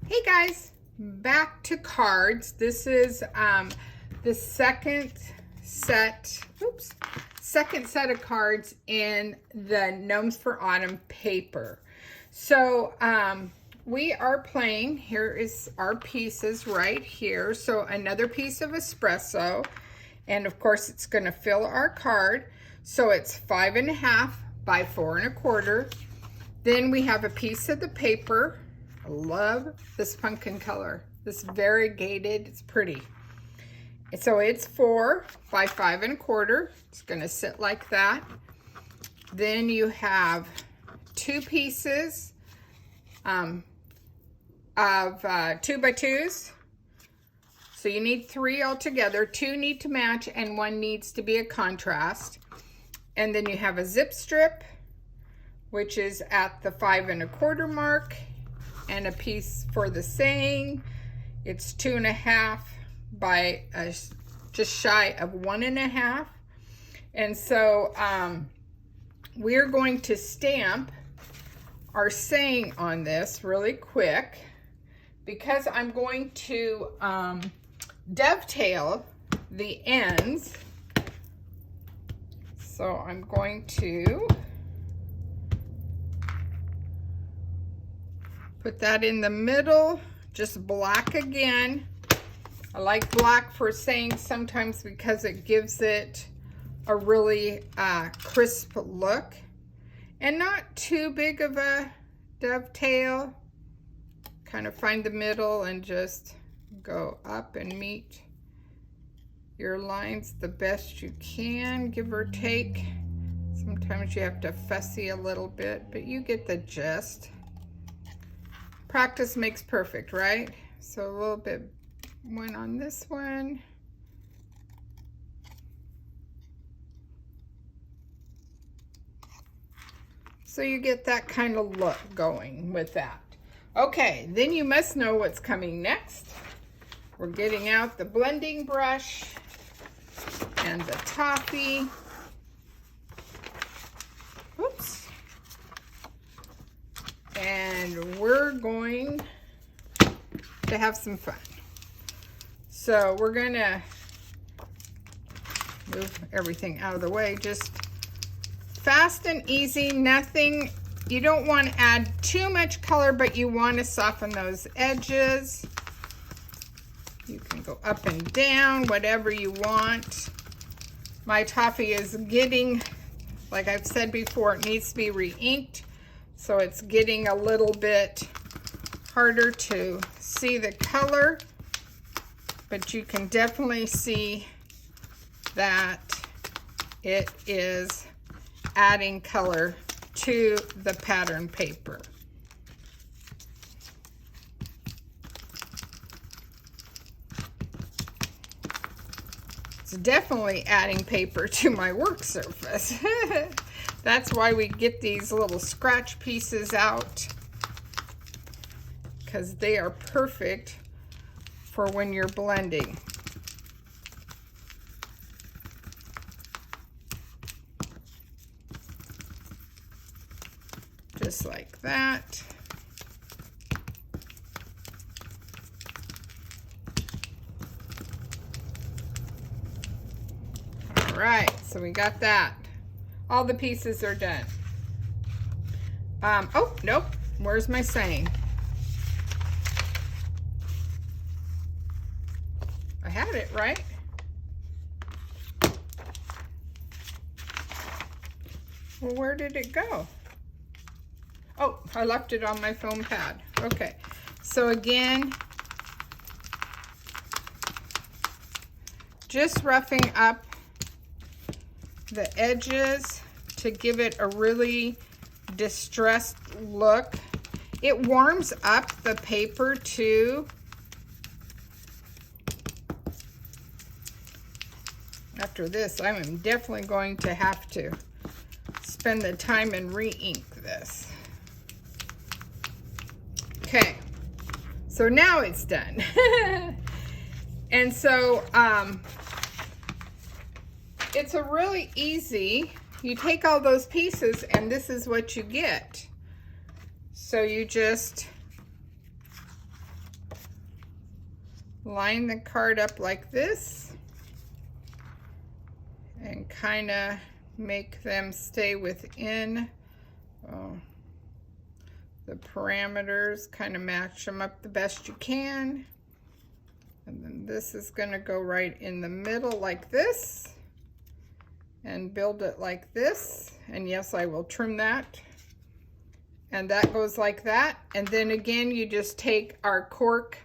Hey guys, back to cards. This is the second set of cards in the Gnomes for Autumn paper. So we are playing, here is our pieces right here. So another piece of espresso, and of course it's going to fill our card. So it's 5.5 by 4.25. Then we have a piece of the paper. I love this pumpkin color. This variegated, it's pretty. And so it's 4 by 5.25. It's gonna sit like that. Then you have two pieces of 2x2s. So you need 3 altogether. 2 need to match and 1 needs to be a contrast. And then you have a zip strip, which is at the 5.25 mark, and a piece for the saying. It's 2.5 by just shy of 1.5. And so we're going to stamp our saying on this really quick, because I'm going to dovetail the ends. So I'm going to put that in the middle, just black again. I like black for saying sometimes because it gives it a really crisp look and not too big of a dovetail. Kind of find the middle and just go up and meet your lines the best you can, give or take. Sometimes you have to fussy a little bit, but you get the gist. Practice makes perfect, right? So a little bit went on this one. So you get that kind of look going with that. Okay, then you must know what's coming next. We're getting out the blending brush and the toffee. Oops. And we're going to have some fun. So we're gonna move everything out of the way. Just fast and easy, nothing. You don't want to add too much color, but you want to soften those edges. You can go up and down, whatever you want. My toffee is getting, like I've said before, it needs to be re-inked. So it's getting a little bit harder to see the color, but you can definitely see that it is adding color to the pattern paper. It's definitely adding paper to my work surface. That's why we get these little scratch pieces out, because they are perfect for when you're blending. Just like that. All right, so we got that. All the pieces are done. Oh, nope. Where's my saying? I had it, right? Well, where did it go? Oh, I left it on my foam pad. Okay, so again, just roughing up the edges to give it a really distressed look. It warms up the paper too. After this, I'm definitely going to have to spend the time and re-ink this. Okay, so now it's done. And so it's a really easy, you take all those pieces and this is what you get. So you just line the card up like this and kind of make them stay within the parameters, kind of match them up the best you can. And then this is going to go right in the middle like this and build it like this. And yes, I will trim that. And that goes like that. And then again, you just take our cork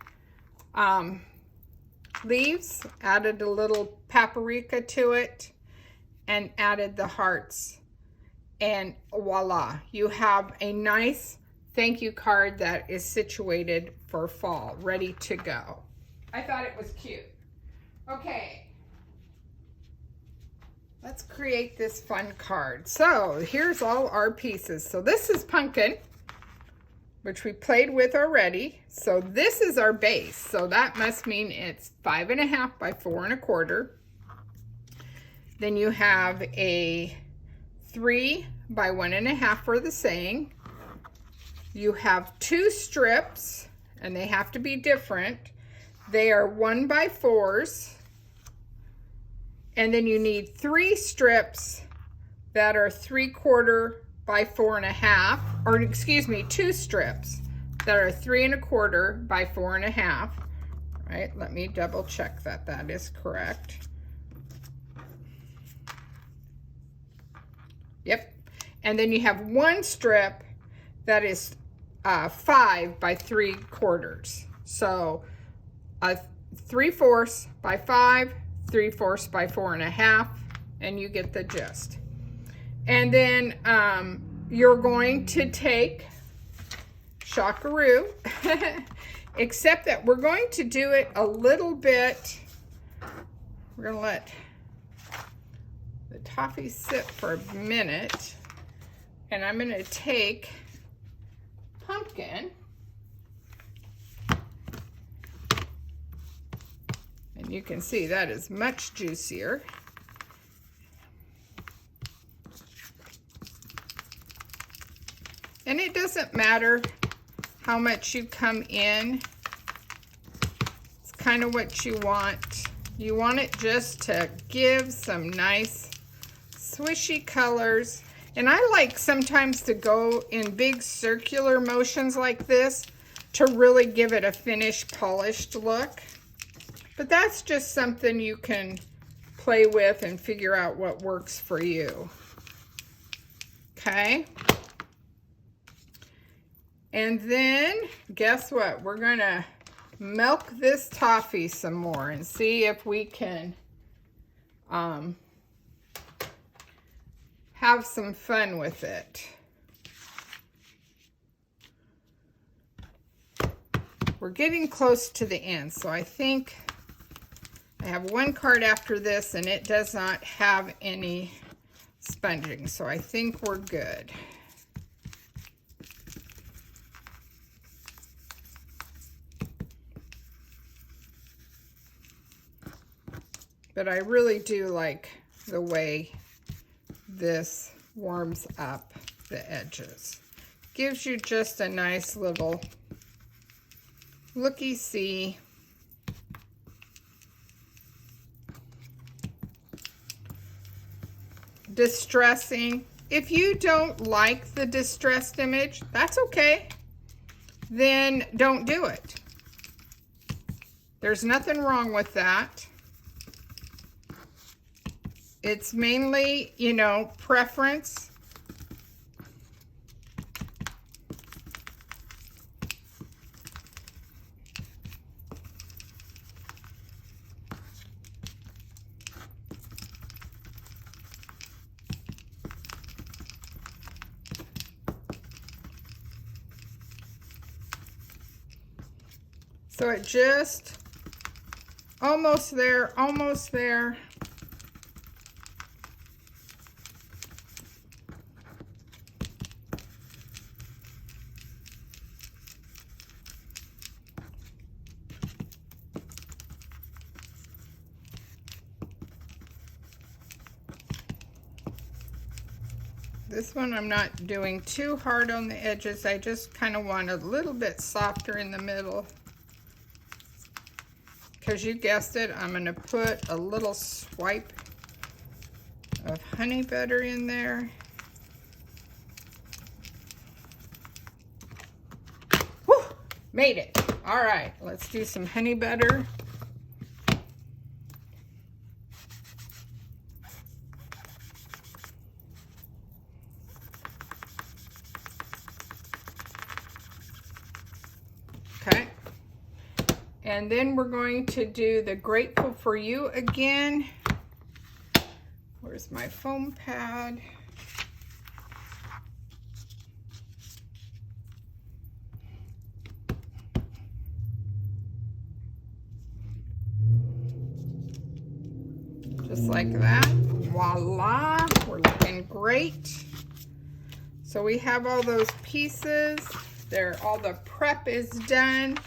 leaves, added a little paprika to it, and added the hearts. And voila, you have a nice thank you card that is situated for fall, ready to go. I thought it was cute. Okay, let's create this fun card. So here's all our pieces. So this is pumpkin, which we played with already. So this is our base. So that must mean it's 5.5 by 4 1/4. Then you have a 3 by 1 1/2 for the saying. You have 2 strips, and they have to be different. They are 1 by 4s. And then you need 3 strips that are 3/4 by 4 1/2, or excuse me, 2 strips that are 3 1/4 by 4 1/2. Right, let me double check that that is correct. Yep. And then you have 1 strip that is 5 by 3/4. So 3/4 by 5, 3/4 by 4 1/2, and you get the gist. And then you're going to take Shockaroo, except that we're going to do it a little bit. We're going to let the toffee sit for a minute, and I'm going to take pumpkin, and you can see that is much juicier. And it doesn't matter how much you come in. It's kind of what you want. You want it just to give some nice swishy colors. And I like sometimes to go in big circular motions like this to really give it a finished, polished look. But that's just something you can play with and figure out what works for you. Okay? And then, guess what? We're gonna milk this toffee some more and see if we can have some fun with it. We're getting close to the end, so I think I have 1 card after this, and it does not have any sponging, so I think we're good. But I really do like the way this warms up the edges. Gives you just a nice little looky-see. Distressing. If you don't like the distressed image, that's okay. Then don't do it. There's nothing wrong with that. It's mainly, you know, preference. So it just, almost there, almost there. This one I'm not doing too hard on the edges. I just kind of want a little bit softer in the middle. because you guessed it, I'm going to put a little swipe of honey butter in there. Whew, made it. All right, let's do some honey butter. Okay. And then we're going to do the Grateful for You again. Where's my foam pad? Just like that. Voila, we're looking great. So we have all those pieces. All the prep is done.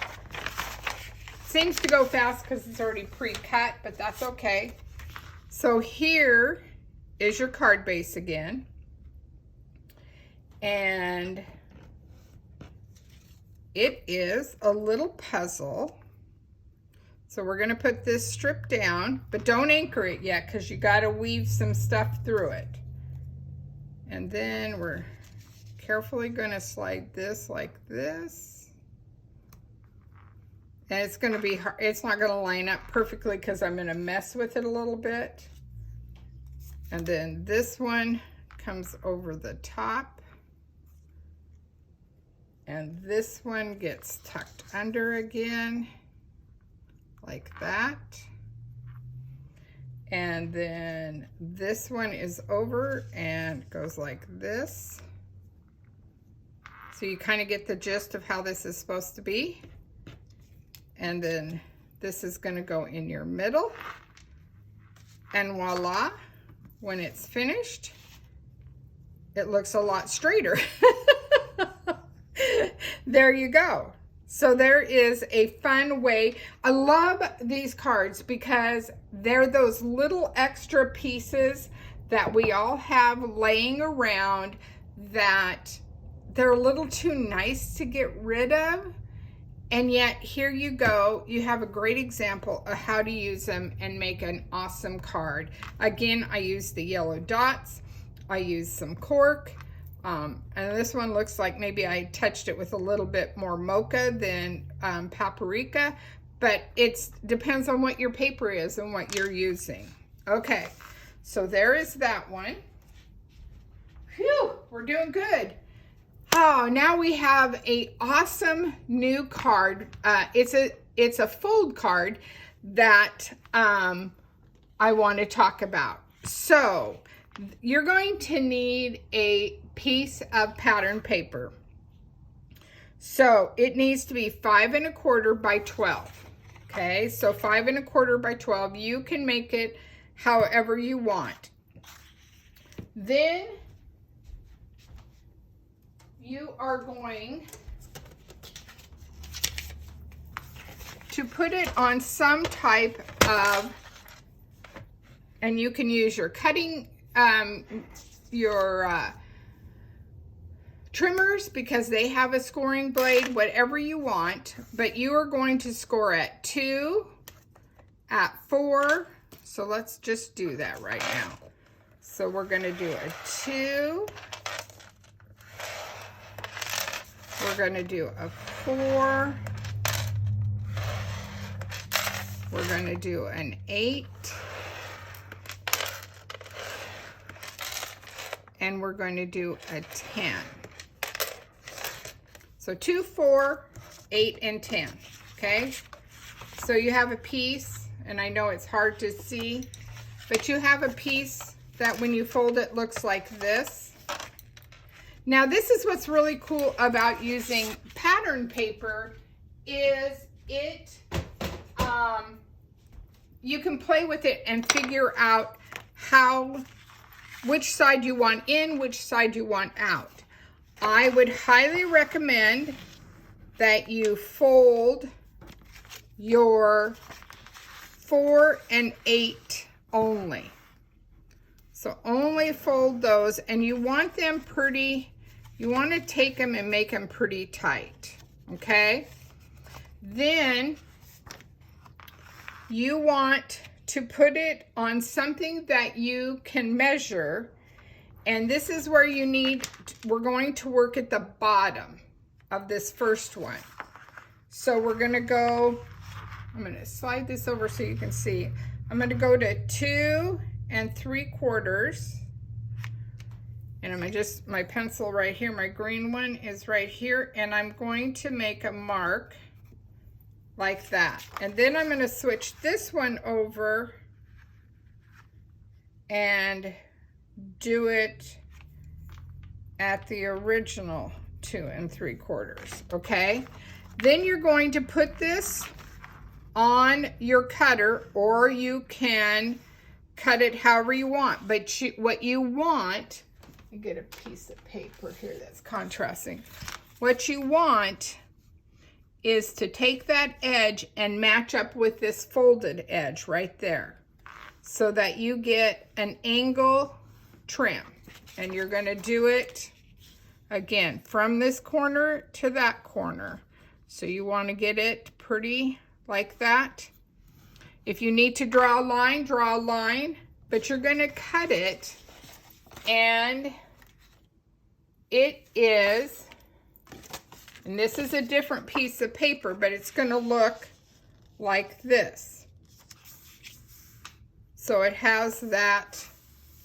Seems to go fast because it's already pre-cut, but that's okay. So here is your card base again. And it is a little puzzle. So we're gonna put this strip down, but don't anchor it yet because you gotta weave some stuff through it. And then we're carefully gonna slide this like this. And it's gonna be hard, it's not gonna line up perfectly because I'm gonna mess with it a little bit. And then this one comes over the top. And this one gets tucked under again, like that. And then this one is over and goes like this. So you kind of get the gist of how this is supposed to be. And then this is going to go in your middle. And voila, when it's finished, it looks a lot straighter. There you go. So there is a fun way. I love these cards because they're those little extra pieces that we all have laying around that they're a little too nice to get rid of. And yet here you go, you have a great example of how to use them and make an awesome card. Again, I use the yellow dots, I use some cork, and this one looks like maybe I touched it with a little bit more mocha than paprika, but it depends on what your paper is and what you're using. Okay, so there is that one. Phew, we're doing good. Oh, now we have a awesome new card. It's a fold card that I want to talk about. So you're going to need a piece of pattern paper. So it needs to be 5 1/4 by 12. Okay, so 5 1/4 by 12. You can make it however you want. Then you are going to put it on some type of, and you can use your cutting, trimmers because they have a scoring blade, whatever you want, but you are going to score at 2, at 4. So let's just do that right now. So we're going to do a 2. We're going to do a 4. We're going to do an 8. And we're going to do a 10. So 2, 4, 8, and 10. Okay? So you have a piece, and I know it's hard to see, but you have a piece that when you fold it looks like this. Now this is what's really cool about using pattern paper is you can play with it and figure out which side you want in, which side you want out. I would highly recommend that you fold your 4 and 8 only. So only fold those, and you want them pretty, you want to take them and make them pretty tight, okay? Then you want to put it on something that you can measure. And this is where you need, we're going to work at the bottom of this first one. So we're gonna go, I'm gonna slide this over so you can see. I'm gonna go to 2 3/4. And I'm just, my pencil right here, my green one is right here. And I'm going to make a mark like that. And then I'm gonna switch this one over and do it at the original 2 3/4, okay? Then you're going to put this on your cutter, or you can cut it however you want. But what you want, let me get a piece of paper here that's contrasting. What you want is to take that edge and match up with this folded edge right there, so that you get an angle trim. And you're going to do it again from this corner to that corner. So you want to get it pretty like that. If you need to draw a line, but you're going to cut it, and it is, and this is a different piece of paper, but it's going to look like this. So it has that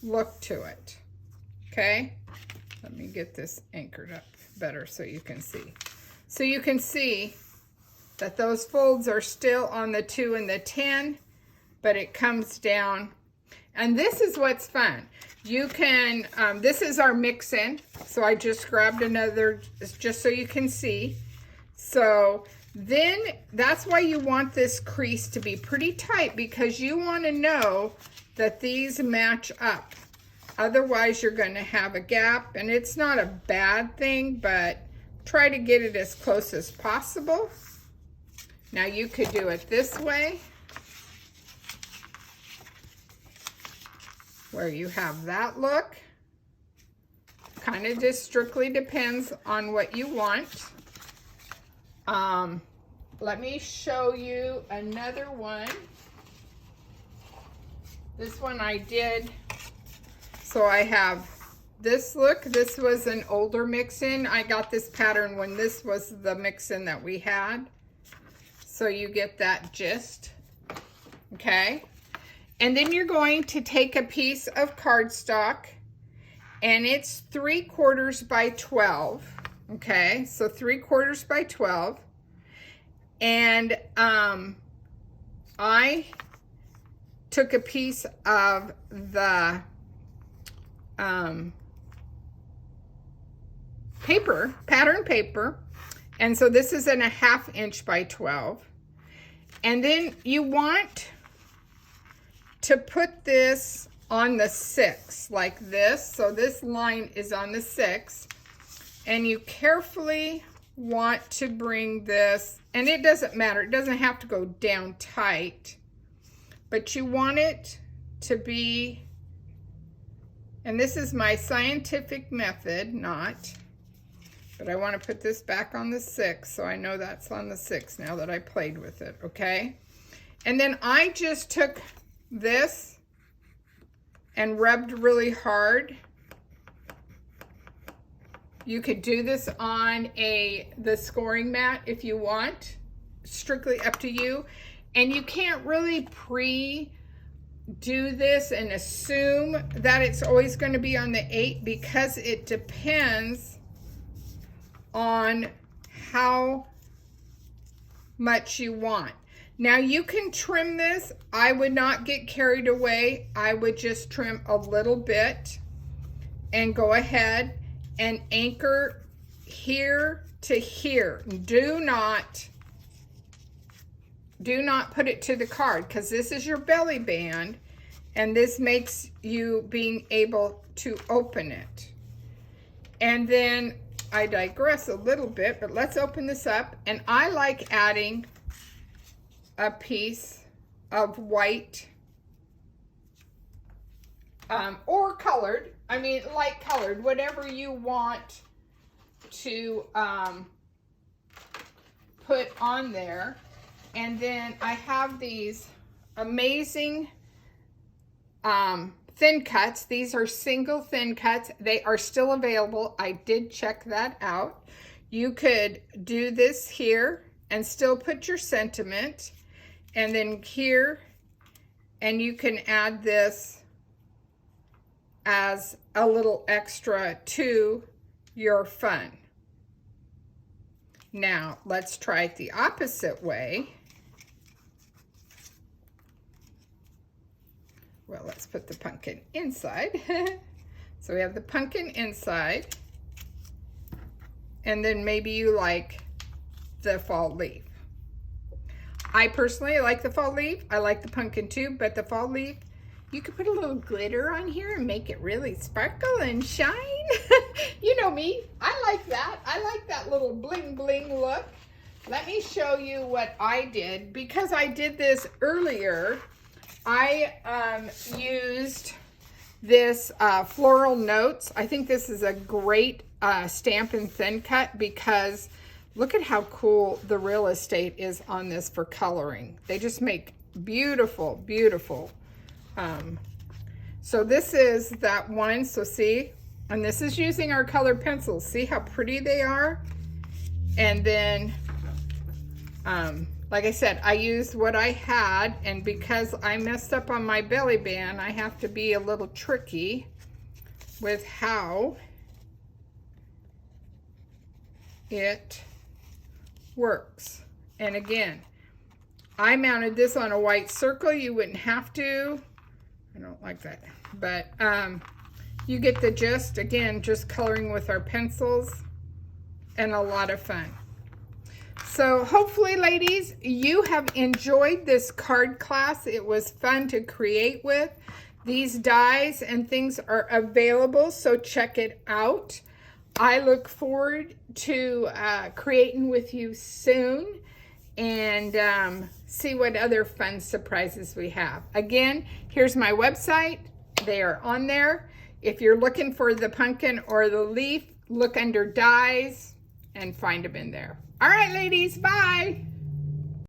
look to it, okay? Let me get this anchored up better so you can see. So you can see that those folds are still on the 2 and the 10, but it comes down. And this is what's fun. You can, this is our mix-in. So I just grabbed another, just so you can see. So then that's why you want this crease to be pretty tight, because you want to know that these match up. Otherwise you're going to have a gap, and it's not a bad thing, but try to get it as close as possible. Now you could do it this way, where you have that look. Kind of just strictly depends on what you want. Let me show you another one. This one I did. So I have this look. This was an older mix-in. I got this pattern when this was the mix-in that we had. So you get that gist, okay? And then you're going to take a piece of cardstock, and it's 3/4 by 12, okay? So 3/4 by 12. And I took a piece of the paper, pattern paper, and so this is in a 1/2 inch by 12. And then you want to put this on the 6 like this. So this line is on the 6, and you carefully want to bring this, and it doesn't matter, it doesn't have to go down tight, but you want it to be, and this is my scientific method, but I want to put this back on the 6, so I know that's on the 6 now that I played with it, okay? And then I just took this and rubbed really hard. You could do this on the scoring mat if you want, strictly up to you. And you can't really do this and assume that it's always going to be on the 8, because it depends on how much you want. Now you can trim this. I would not get carried away. I would just trim a little bit and go ahead and anchor here to here. Do not put it to the card, because this is your belly band, and this makes you being able to open it. And then I digress a little bit, but let's open this up. And I like adding a piece of white, or colored, I mean light colored, whatever you want to put on there. And then I have these amazing thin cuts. These are single thin cuts. They are still available. I did check that out. You could do this here and still put your sentiment, and then here, and you can add this as a little extra to your fun. Now, let's try it the opposite way. Well, let's put the pumpkin inside. So we have the pumpkin inside, and then maybe you like the fall leaf. I personally like the fall leaf. I like the pumpkin too, but the fall leaf, you could put a little glitter on here and make it really sparkle and shine. You know me, I like that. I like that little bling bling look. Let me show you what I did. Because I did this earlier, I used this Floral Notes. I think this is a great Stampin' Thin Cut because look at how cool the real estate is on this for coloring. They just make beautiful, beautiful. So this is that one, so see, and this is using our colored pencils. See how pretty they are? And then, like I said, I used what I had, and because I messed up on my belly band, I have to be a little tricky with how it works. And again, I mounted this on a white circle. You wouldn't have to. I don't like that, but you get the gist. Again, just coloring with our pencils and a lot of fun. So hopefully, ladies, you have enjoyed this card class. It was fun to create with. These dies and things are available, so check it out. I look forward to creating with you soon, and see what other fun surprises we have. Again, here's my website. They are on there. If you're looking for the pumpkin or the leaf, look under dies and find them in there. All right, ladies, bye.